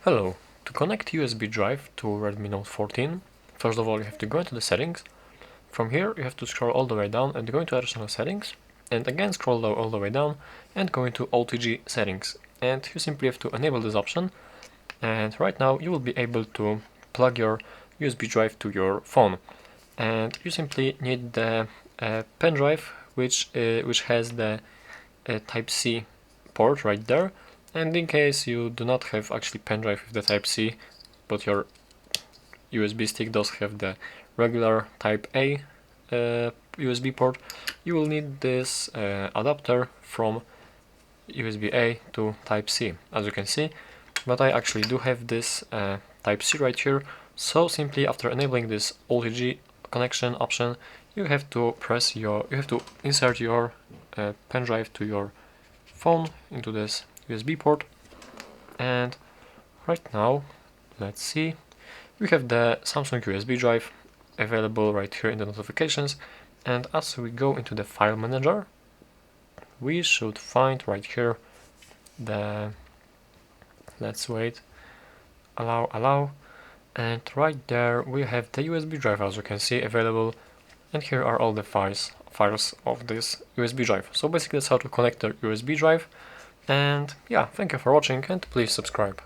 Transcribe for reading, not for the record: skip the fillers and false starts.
Hello. To connect USB drive to Redmi Note 14, first of all you have to go into the settings. From here you have to scroll all the way down and go into additional settings, and again scroll all the way down and go into OTG settings. And you simply have to enable this option, and right now you will be able to plug your USB drive to your phone. And you simply need the pen drive which has the Type-C port right there. And in case you do not have actually pen drive with the Type-C, but your USB stick does have the regular Type-A USB port, you will need this adapter from USB-A to Type-C, as you can see. But I actually do have this Type-C right here, so simply after enabling this OTG connection option, you have to insert your pen drive to your phone into this USB port. And right now, let's see, we have the Samsung USB drive available right here in the notifications, and as we go into the file manager, we should find right here the, let's wait, allow, and right there we have the USB drive, as you can see, available, and here are all the files of this USB drive. So basically that's how to connect the USB drive. And yeah, thank you for watching, and please subscribe.